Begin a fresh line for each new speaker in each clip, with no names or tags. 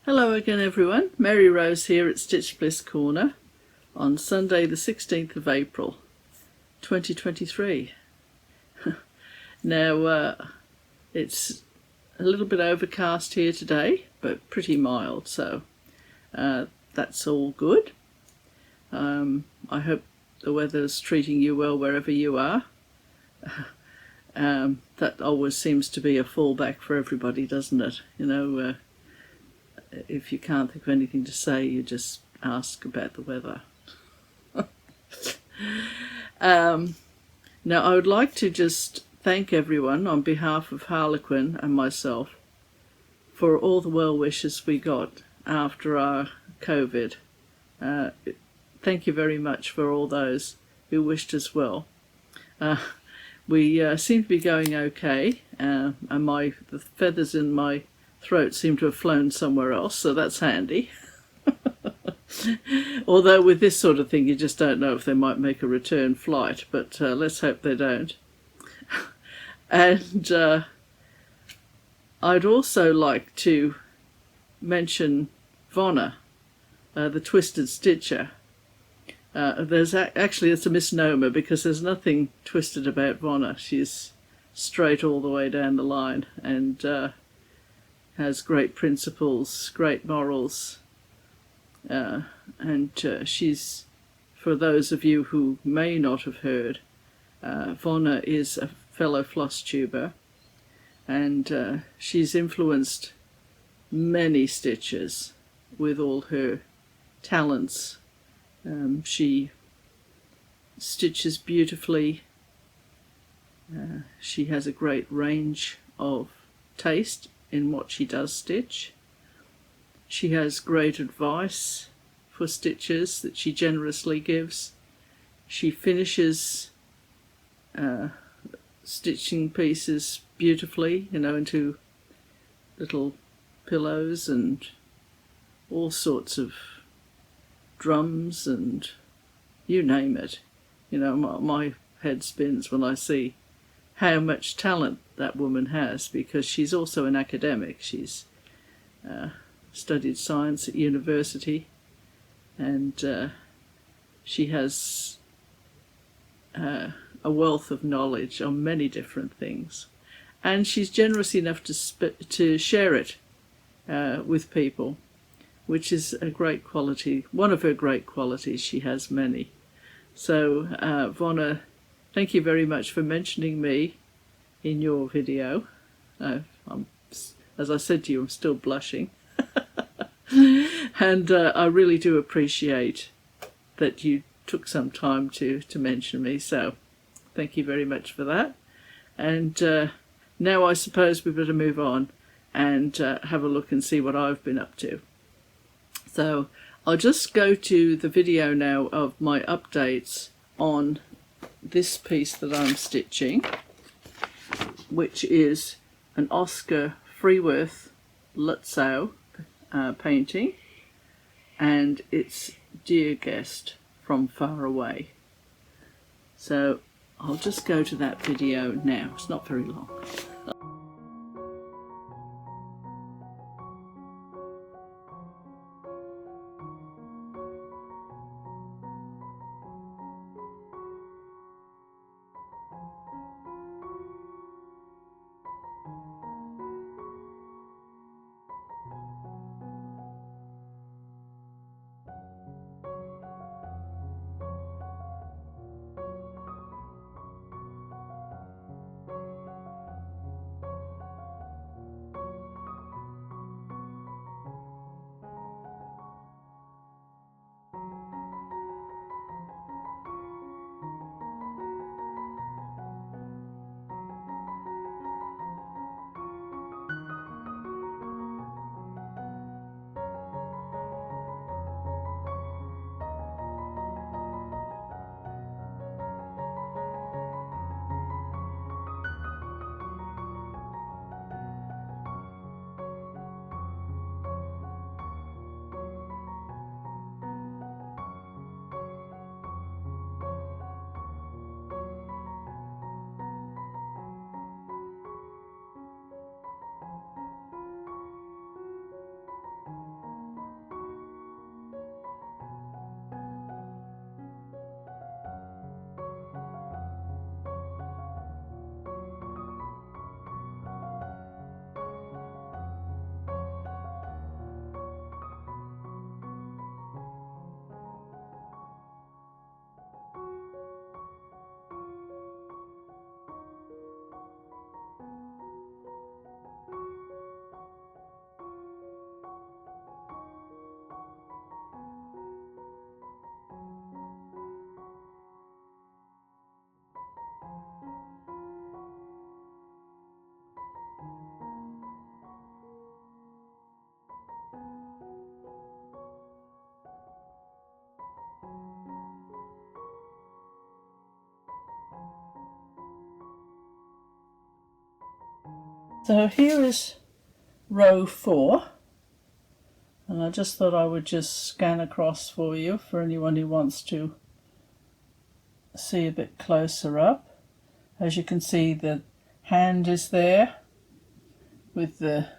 Hello again everyone, Mary Rose here at Stitch Bliss Corner on Sunday the 16th of April 2023. Now it's a little bit overcast here today, but pretty mild, so that's all good. I hope the weather's treating you well wherever you are. That always seems to be a fallback for everybody, doesn't it? You know, if you can't think of anything to say, you just ask about the weather. Now, I would like to just thank everyone on behalf of Harlequin and myself for all the well wishes we got after our COVID. Thank you very much for all those who wished us well. We seem to be going okay, and the feathers in my throat seem to have flown somewhere else, so that's handy. Although with this sort of thing you just don't know if they might make a return flight, but let's hope they don't. And I'd also like to mention Vonna, the twisted stitcher. Actually it's a misnomer, because there's nothing twisted about Vonna. She's straight all the way down the line, and has great principles, great morals, and she's, for those of you who may not have heard, Vonna is a fellow Flosstuber, and she's influenced many stitchers with all her talents. She stitches beautifully. She has a great range of taste in what she does stitch. She has great advice for stitches that she generously gives. She finishes stitching pieces beautifully, you know, into little pillows and all sorts of drums and you name it. You know, my head spins when I see how much talent that woman has, because she's also an academic. She's studied science at university, and she has a wealth of knowledge on many different things, and she's generous enough to share it with people, which is a great quality, one of her great qualities. She has many. So Vonna, thank you very much for mentioning me in your video. As I said to you, I'm still blushing. And I really do appreciate that you took some time to mention me, so thank you very much for that. And now I suppose we better move on and have a look and see what I've been up to. So I'll just go to the video now of my updates on this piece that I'm stitching, which is an Oscar Freeworth Lutzow painting, and it's Dear Guest from Far Away. So I'll just go to that video now. It's not very long. So here is row 4, and I just thought I would just scan across for you for anyone who wants to see a bit closer up. As you can see, the hand is there with the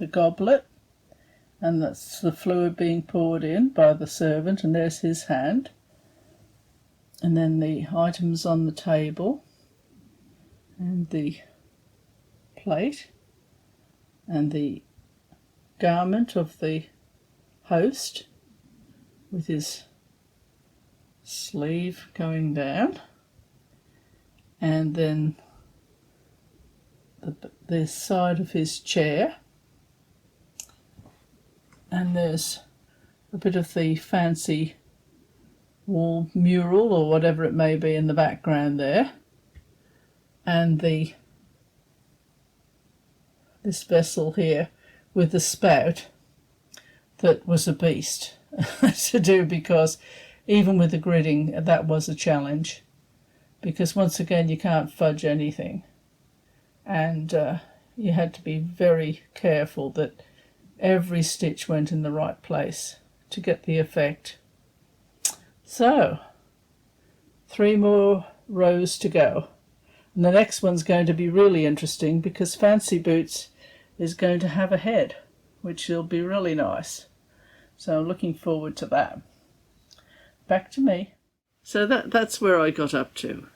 goblet, and that's the fluid being poured in by the servant, and there's his hand. And then the items on the table, and the plate, and the garment of the host with his sleeve going down, and then the side of his chair, and there's a bit of the fancy wall mural or whatever it may be in the background there, and this vessel here with the spout that was a beast to do, because even with the gridding that was a challenge, because once again you can't fudge anything, and you had to be very careful that every stitch went in the right place to get the effect. So 3 more rows to go, and the next one's going to be really interesting because Fancy Boots is going to have a head, which will be really nice. So I'm looking forward to that. Back to me. So that's where I got up to.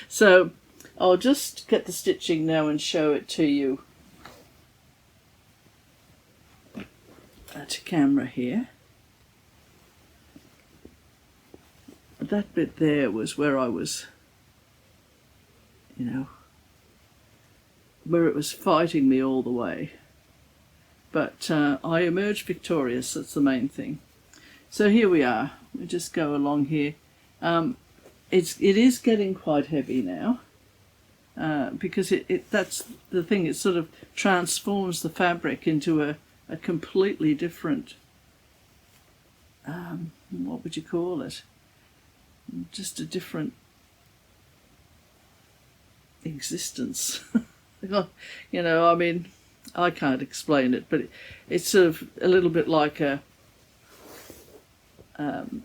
So I'll just get the stitching now and show it to you to camera here. That bit there was where I was, where it was fighting me all the way. But I emerged victorious, that's the main thing. So here we are. We just go along here. It is getting quite heavy now, because that's the thing, it sort of transforms the fabric into a completely different, what would you call it? Just a different existence. I mean, I can't explain it, but it's sort of a little bit like a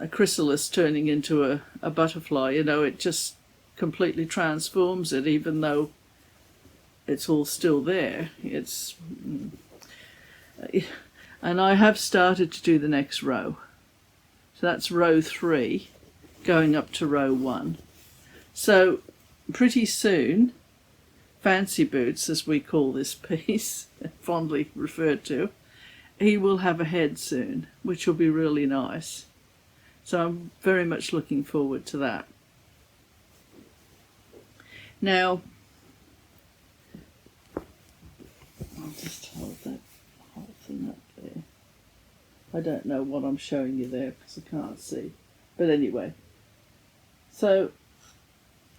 chrysalis turning into a butterfly. It just completely transforms it, even though it's all still there. And I have started to do the next row. So that's row 3 going up to row 1. So pretty soon, Fancy Boots, as we call this piece, fondly referred to, he will have a head soon, which will be really nice. So I'm very much looking forward to that. Now, I'll just hold that whole thing up there. I don't know what I'm showing you there because I can't see. But anyway, so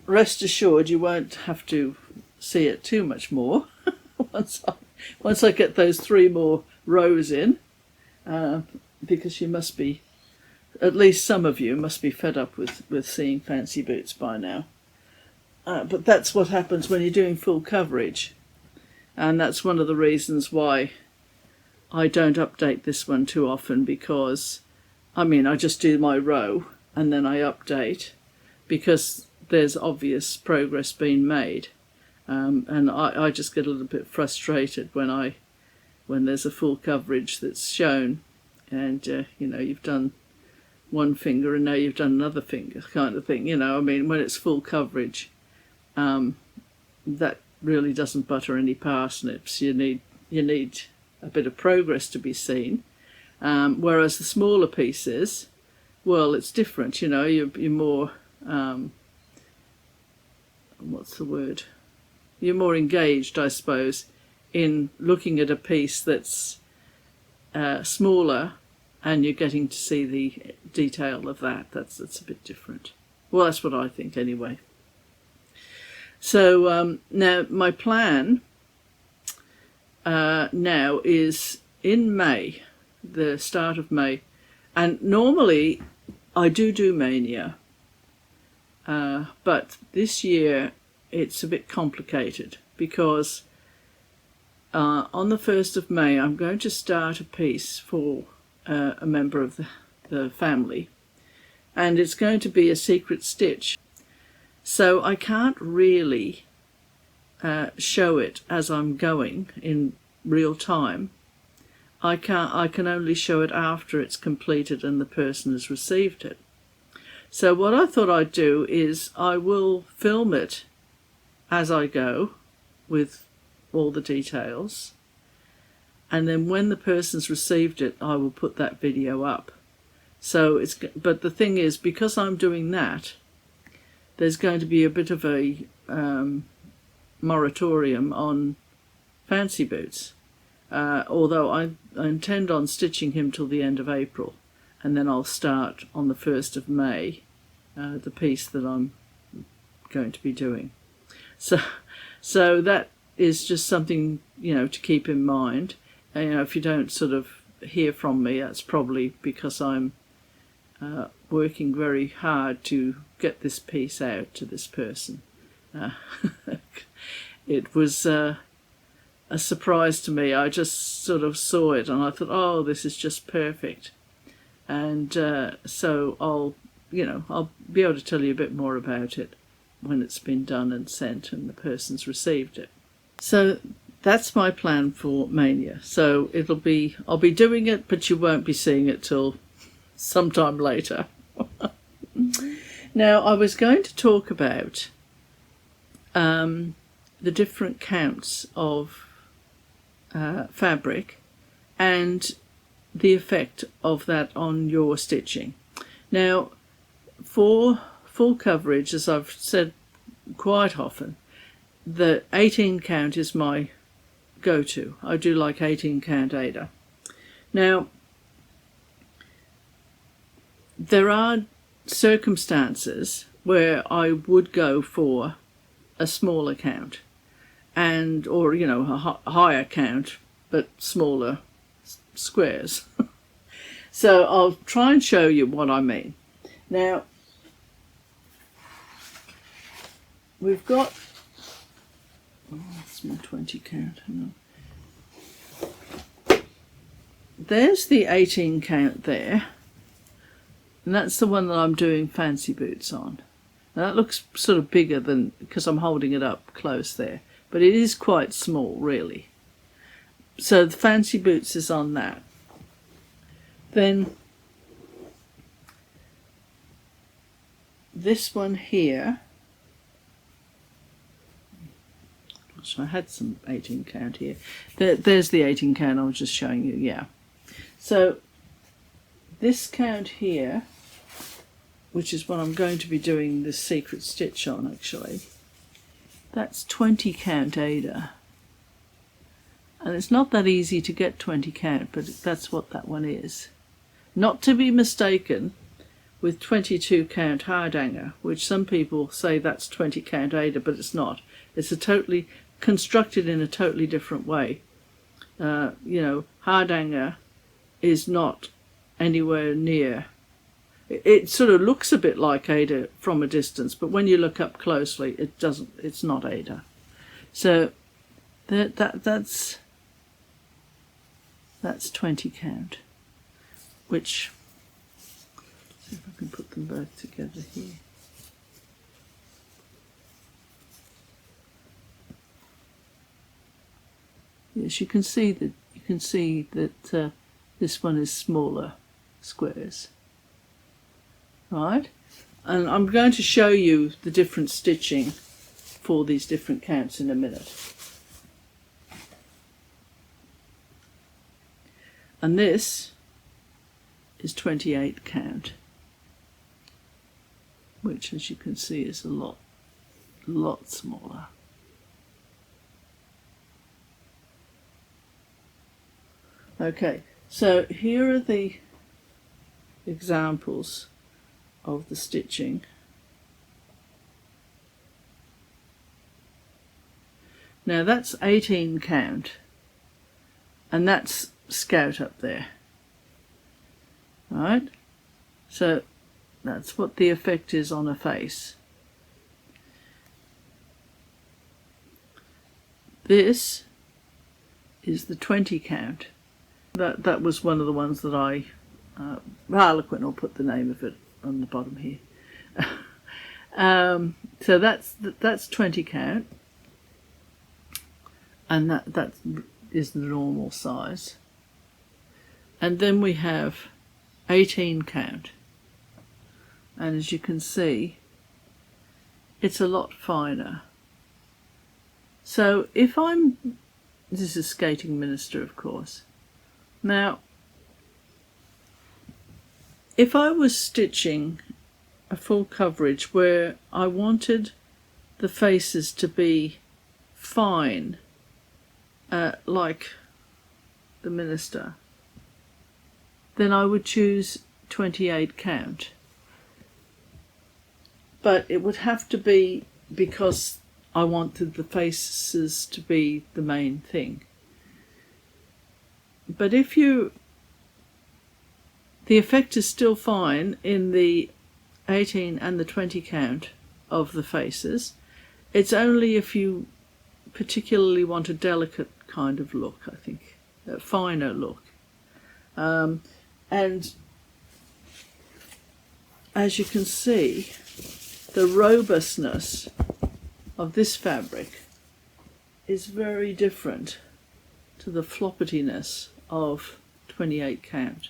rest assured you won't have to see it too much more once I get those 3 more rows in, because you must be, at least some of you must be fed up with seeing Fancy Boots by now. But that's what happens when you're doing full coverage, and that's one of the reasons why I don't update this one too often, because I just do my row and then I update, because there's obvious progress being made, and I just get a little bit frustrated when there's a full coverage that's shown, and you've done one finger and now you've done another finger kind of thing. When it's full coverage, that really doesn't butter any parsnips. You need a bit of progress to be seen, whereas the smaller pieces, well, it's different. You're more what's the word? You're more engaged, I suppose, in looking at a piece that's smaller, and you're getting to see the detail of that. That's a bit different. Well, that's what I think anyway. So now my plan now is in May, the start of May, and normally I do Mania, but this year it's a bit complicated. because on the 1st of May I'm going to start a piece for a member of the family, and it's going to be a secret stitch, so I can't really show it as I'm going in real time. I can only show it after it's completed and the person has received it. So what I thought I'd do is I will film it as I go with all the details, and then when the person's received it I will put that video up. So but the thing is, because I'm doing that, there's going to be a bit of a moratorium on fancy boots, although I intend on stitching him till the end of April, and then I'll start on the 1st of May the piece that I'm going to be doing. So that is just something, you know, to keep in mind. And, you know, if you don't sort of hear from me, that's probably because I'm working very hard to get this piece out to this person. It was a surprise to me. I just sort of saw it and I thought, oh, this is just perfect. And so I'll be able to tell you a bit more about it when it's been done and sent and the person's received it. So that's my plan for Mania. So I'll be doing it, but you won't be seeing it till sometime later. Now, I was going to talk about the different counts of fabric and the effect of that on your stitching. Now, for full coverage, as I've said quite often, the 18 count is my go-to. I do like 18 count Aida. Now, there are circumstances where I would go for a smaller count, or you know, a higher count but smaller squares. So I'll try and show you what I mean. Now, we've got, that's my 20 count, hang on. There's the 18 count there, and that's the one that I'm doing fancy boots on. Now that looks sort of bigger than, because I'm holding it up close there, but it is quite small really. So the fancy boots is on that. Then this one here, so I had some 18 count here. There's the 18 count I was just showing you, yeah. So this count here, which is what I'm going to be doing this secret stitch on actually, that's 20 count Aida. And it's not that easy to get 20 count, but that's what that one is. Not to be mistaken with 22 count Hardanger, which some people say that's 20 count Aida, but it's not. It's a totally constructed in a totally different way. You know, Hardanger is not anywhere near. It sort of looks a bit like Aida from a distance, but when you look up closely, it doesn't. It's not Aida. So that's 20 count, which, see if I can put them both together here. Yes, you can see that this one is smaller squares, right? And I'm going to show you the different stitching for these different counts in a minute. And this is 28 count, which, as you can see, is a lot smaller. Okay, so here are the examples of the stitching. Now that's 18 count, and that's Scout up there, right? So that's what the effect is on a face. This is the 20 count. That was one of the ones that I Harlequin will put the name of it on the bottom here. So that's 20 count, and that is the normal size. And then we have 18 count, and as you can see, it's a lot finer. So if this is Skating Minister, of course. Now, if I was stitching a full coverage where I wanted the faces to be fine, like the Minister, then I would choose 28 count. But it would have to be because I wanted the faces to be the main thing. But the effect is still fine in the 18 and the 20 count of the faces. It's only if you particularly want a delicate kind of look, I think, a finer look. And as you can see, the robustness of this fabric is very different to the floppitiness of 28 count.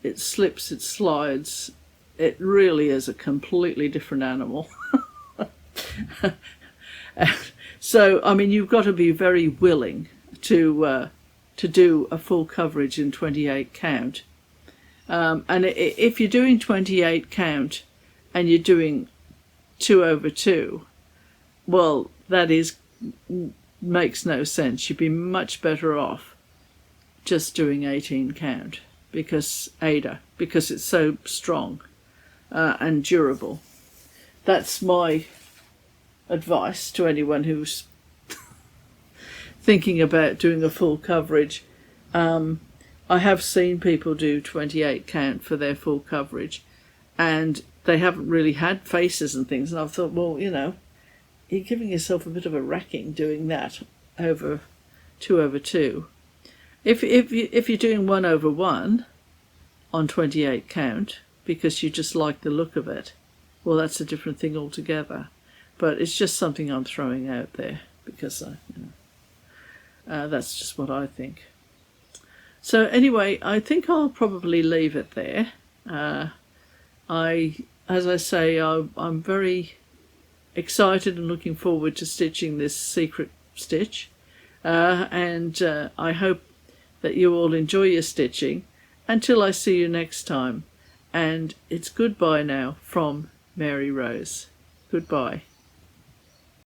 It slips, it slides, it really is a completely different animal. So, I mean, you've got to be very willing to do a full coverage in 28 count. And if you're doing 28 count and you're doing 2/2, well, that makes no sense. You'd be much better off just doing 18 count because it's so strong and durable. That's my advice to anyone who's thinking about doing a full coverage. I have seen people do 28 count for their full coverage, and they haven't really had faces and things, and I've thought, well, you know, you're giving yourself a bit of a racking doing that over 2/2. If you're doing 1/1 on 28 count because you just like the look of it, well, that's a different thing altogether. But it's just something I'm throwing out there because that's just what I think. So anyway, I think I'll probably leave it there. As I say, I'm very excited and looking forward to stitching this secret stitch, and I hope that you all enjoy your stitching until I see you next time. And it's goodbye now from Mary Rose. Goodbye.